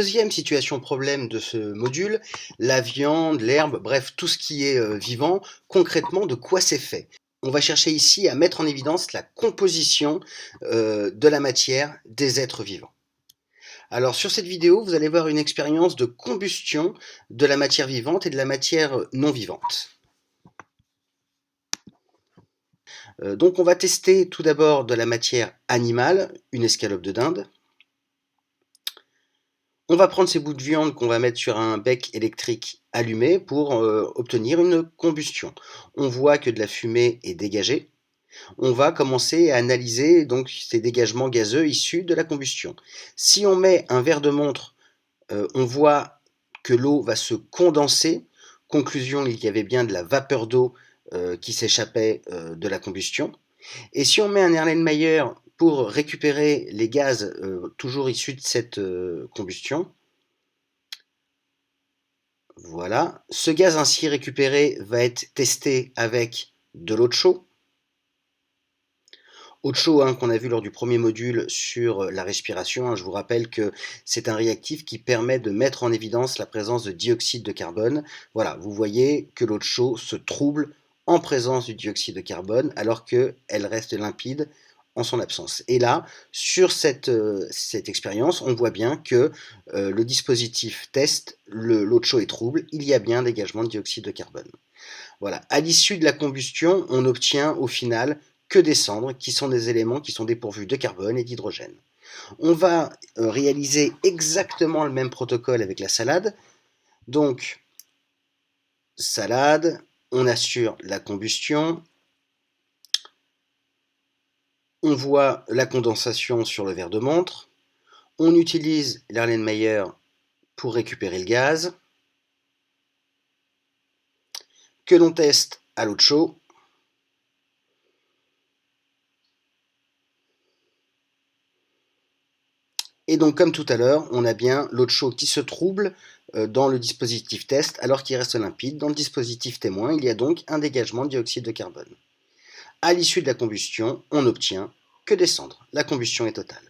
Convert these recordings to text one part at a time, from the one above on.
deuxième situation problème de ce module, la viande, l'herbe, bref, tout ce qui est vivant, concrètement, de quoi c'est fait? On va chercher ici à mettre en évidence la composition de la matière des êtres vivants. Alors sur cette vidéo, vous allez voir une expérience de combustion de la matière vivante et de la matière non vivante. Donc on va tester tout d'abord de la matière animale, une escalope de dinde. On va prendre ces bouts de viande qu'on va mettre sur un bec électrique allumé pour obtenir une combustion. On voit que de la fumée est dégagée. On va commencer à analyser donc ces dégagements gazeux issus de la combustion. Si on met un verre de montre, on voit que l'eau va se condenser. Conclusion, il y avait bien de la vapeur d'eau qui s'échappait de la combustion. Et si on met un Erlenmeyer pour récupérer les gaz toujours issus de cette combustion, voilà, ce gaz ainsi récupéré va être testé avec de l'eau de chaux. Eau de chaux qu'on a vu lors du premier module sur la respiration. Je vous rappelle que c'est un réactif qui permet de mettre en évidence la présence de dioxyde de carbone. Voilà, vous voyez que l'eau de chaux se trouble en présence du dioxyde de carbone alors qu'elle reste limpide en son absence. Et là, sur cette expérience, on voit bien que le dispositif teste, l'eau de chaux est trouble, il y a bien dégagement de dioxyde de carbone. Voilà. À l'issue de la combustion, on obtient au final que des cendres, qui sont des éléments qui sont dépourvus de carbone et d'hydrogène. On va réaliser exactement le même protocole avec la salade. Donc, salade, on assure la combustion. On voit la condensation sur le verre de montre. On utilise l'Erlenmeyer pour récupérer le gaz, que l'on teste à l'eau de chaux. Et donc, comme tout à l'heure, on a bien l'eau de chaux qui se trouble dans le dispositif test alors qu'il reste limpide. Dans le dispositif témoin, il y a donc un dégagement de dioxyde de carbone. À l'issue de la combustion, on n'obtient que des cendres. La combustion est totale.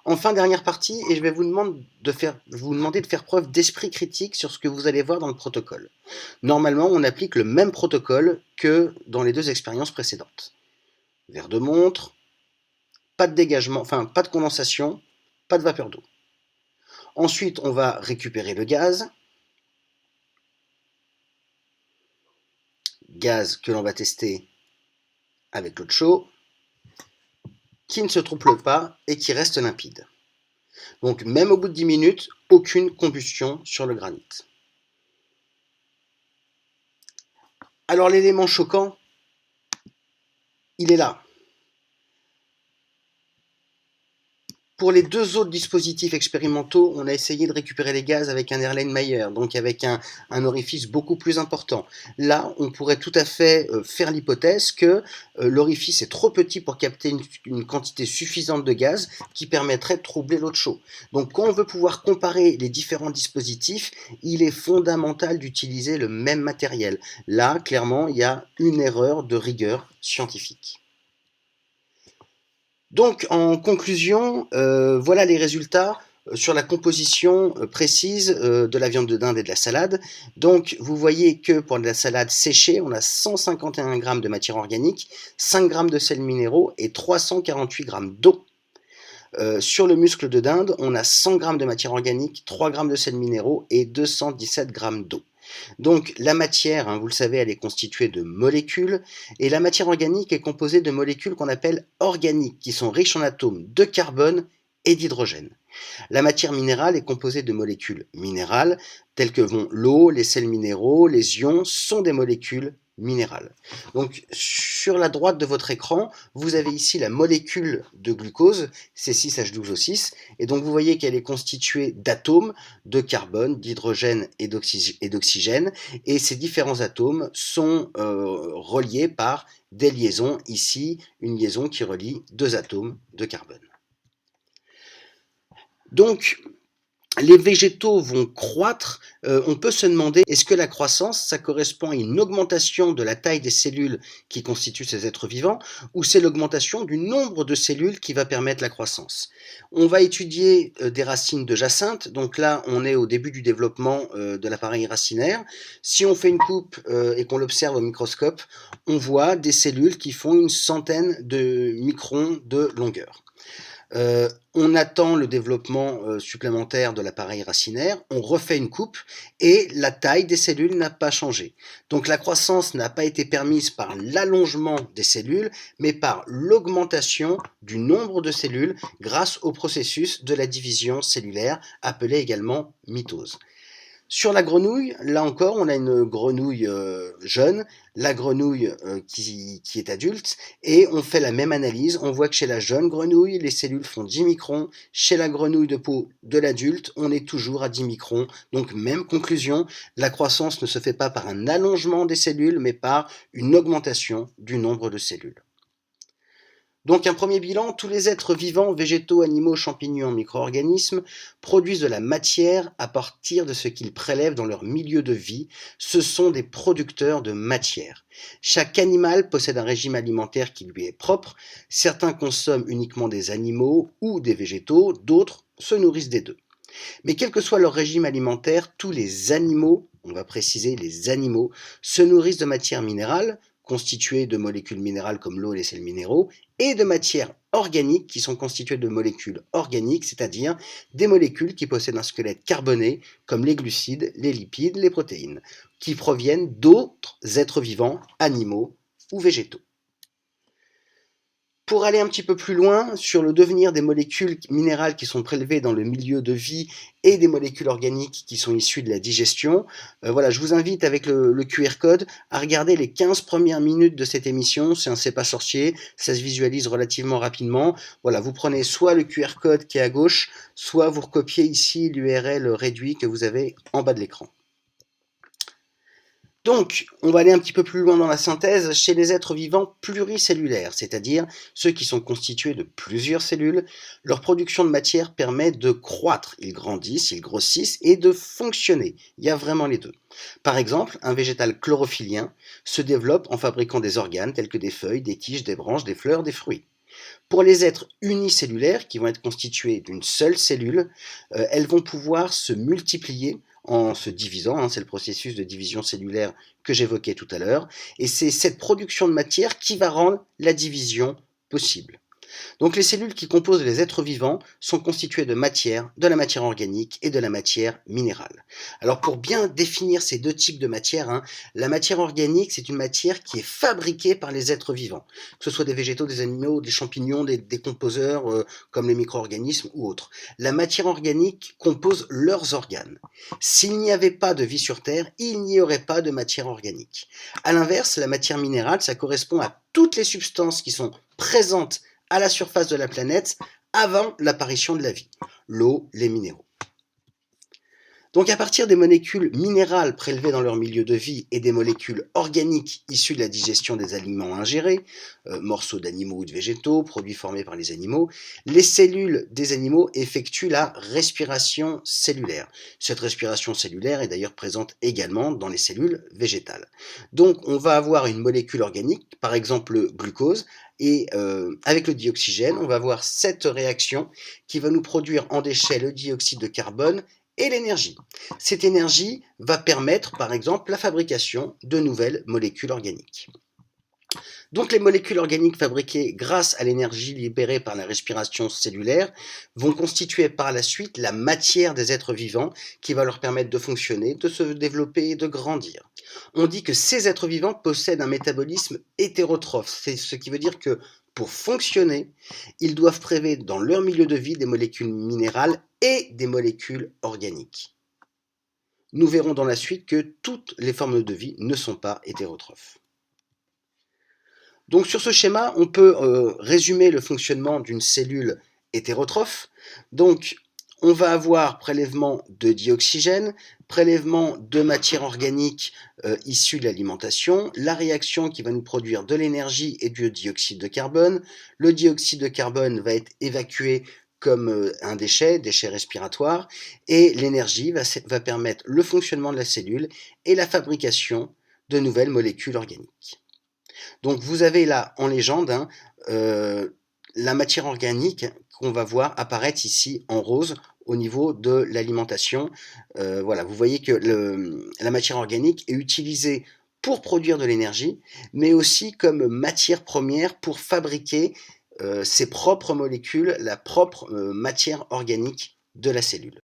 Enfin, dernière partie, et je vais vous demander de faire preuve d'esprit critique sur ce que vous allez voir dans le protocole. Normalement, on applique le même protocole que dans les deux expériences précédentes. Verre de montre, pas de dégagement, enfin pas de condensation, pas de vapeur d'eau. Ensuite, on va récupérer le gaz. Gaz que l'on va tester avec l'eau de chaux, qui ne se trouble pas et qui reste limpide. Donc même au bout de 10 minutes, aucune combustion sur le granit. Alors l'élément choquant, il est là. Pour les deux autres dispositifs expérimentaux, on a essayé de récupérer les gaz avec un Erlenmeyer, donc avec un orifice beaucoup plus important. Là, on pourrait tout à fait faire l'hypothèse que l'orifice est trop petit pour capter une quantité suffisante de gaz qui permettrait de troubler l'eau de chaux. Donc quand on veut pouvoir comparer les différents dispositifs, il est fondamental d'utiliser le même matériel. Là, clairement, il y a une erreur de rigueur scientifique. Donc, en conclusion, voilà les résultats sur la composition précise de la viande de dinde et de la salade. Donc, vous voyez que pour la salade séchée, on a 151 g de matière organique, 5 g de sels minéraux et 348 g d'eau. Sur le muscle de dinde, on a 100 g de matière organique, 3 g de sels minéraux et 217 g d'eau. Donc la matière, vous le savez, elle est constituée de molécules, et la matière organique est composée de molécules qu'on appelle organiques, qui sont riches en atomes de carbone et d'hydrogène. La matière minérale est composée de molécules minérales, telles que vont l'eau, les sels minéraux, les ions, sont des molécules minérales. Donc sur la droite de votre écran, vous avez ici la molécule de glucose, C6H12O6, et donc vous voyez qu'elle est constituée d'atomes de carbone, d'hydrogène et d'oxygène, et ces différents atomes sont reliés par des liaisons, ici une liaison qui relie deux atomes de carbone. Donc, les végétaux vont croître, on peut se demander, est-ce que la croissance, ça correspond à une augmentation de la taille des cellules qui constituent ces êtres vivants, ou c'est l'augmentation du nombre de cellules qui va permettre la croissance? On va étudier des racines de jacinthe, donc là on est au début du développement de l'appareil racinaire. Si on fait une coupe et qu'on l'observe au microscope, on voit des cellules qui font une centaine de microns de longueur. On attend le développement supplémentaire de l'appareil racinaire, on refait une coupe et la taille des cellules n'a pas changé. Donc la croissance n'a pas été permise par l'allongement des cellules, mais par l'augmentation du nombre de cellules grâce au processus de la division cellulaire, appelé également mitose. Sur la grenouille, là encore, on a une grenouille jeune, la grenouille qui est adulte, et on fait la même analyse. On voit que chez la jeune grenouille, les cellules font 10 microns. Chez la grenouille de peau de l'adulte, on est toujours à 10 microns. Donc, même conclusion, la croissance ne se fait pas par un allongement des cellules, mais par une augmentation du nombre de cellules. Donc un premier bilan, tous les êtres vivants, végétaux, animaux, champignons, micro-organismes, produisent de la matière à partir de ce qu'ils prélèvent dans leur milieu de vie. Ce sont des producteurs de matière. Chaque animal possède un régime alimentaire qui lui est propre. Certains consomment uniquement des animaux ou des végétaux, d'autres se nourrissent des deux. Mais quel que soit leur régime alimentaire, tous les animaux, on va préciser les animaux, se nourrissent de matière minérale, constituées de molécules minérales comme l'eau et les sels minéraux, et de matières organiques qui sont constituées de molécules organiques, c'est-à-dire des molécules qui possèdent un squelette carboné, comme les glucides, les lipides, les protéines, qui proviennent d'autres êtres vivants, animaux ou végétaux. Pour aller un petit peu plus loin sur le devenir des molécules minérales qui sont prélevées dans le milieu de vie et des molécules organiques qui sont issues de la digestion, voilà, je vous invite avec le QR code à regarder les 15 premières minutes de cette émission. C'est un C'est pas sorcier, ça se visualise relativement rapidement. Voilà, vous prenez soit le QR code qui est à gauche, soit vous recopiez ici l'URL réduit que vous avez en bas de l'écran. Donc, on va aller un petit peu plus loin dans la synthèse. Chez les êtres vivants pluricellulaires, c'est-à-dire ceux qui sont constitués de plusieurs cellules, leur production de matière permet de croître. Ils grandissent, ils grossissent et de fonctionner. Il y a vraiment les deux. Par exemple, un végétal chlorophyllien se développe en fabriquant des organes tels que des feuilles, des tiges, des branches, des fleurs, des fruits. Pour les êtres unicellulaires, qui vont être constitués d'une seule cellule, elles vont pouvoir se multiplier en se divisant, c'est le processus de division cellulaire que j'évoquais tout à l'heure, et c'est cette production de matière qui va rendre la division possible. Donc les cellules qui composent les êtres vivants sont constituées de la matière organique et de la matière minérale. Alors pour bien définir ces deux types de matière, la matière organique, c'est une matière qui est fabriquée par les êtres vivants, que ce soit des végétaux, des animaux, des champignons, des décomposeurs comme les micro-organismes ou autres. La matière organique compose leurs organes. S'il n'y avait pas de vie sur Terre, il n'y aurait pas de matière organique. A l'inverse, la matière minérale, ça correspond à toutes les substances qui sont présentes à la surface de la planète avant l'apparition de la vie, l'eau, les minéraux. Donc à partir des molécules minérales prélevées dans leur milieu de vie et des molécules organiques issues de la digestion des aliments ingérés, morceaux d'animaux ou de végétaux, produits formés par les animaux, les cellules des animaux effectuent la respiration cellulaire. Cette respiration cellulaire est d'ailleurs présente également dans les cellules végétales. Donc on va avoir une molécule organique, par exemple le glucose, et avec le dioxygène, on va avoir cette réaction qui va nous produire en déchet le dioxyde de carbone et l'énergie. Cette énergie va permettre, par exemple, la fabrication de nouvelles molécules organiques. Donc les molécules organiques fabriquées grâce à l'énergie libérée par la respiration cellulaire vont constituer par la suite la matière des êtres vivants qui va leur permettre de fonctionner, de se développer et de grandir. On dit que ces êtres vivants possèdent un métabolisme hétérotrophe, c'est ce qui veut dire que pour fonctionner, ils doivent prélever dans leur milieu de vie des molécules minérales et des molécules organiques. Nous verrons dans la suite que toutes les formes de vie ne sont pas hétérotrophes. Donc sur ce schéma, on peut résumer le fonctionnement d'une cellule hétérotrophe. Donc on va avoir prélèvement de dioxygène, prélèvement de matière organique issue de l'alimentation, la réaction qui va nous produire de l'énergie et du dioxyde de carbone. Le dioxyde de carbone va être évacué comme un déchet respiratoire, et l'énergie va permettre le fonctionnement de la cellule et la fabrication de nouvelles molécules organiques. Donc vous avez là en légende la matière organique qu'on va voir apparaître ici en rose au niveau de l'alimentation. Voilà, vous voyez que la matière organique est utilisée pour produire de l'énergie, mais aussi comme matière première pour fabriquer ses propres molécules, la propre matière organique de la cellule.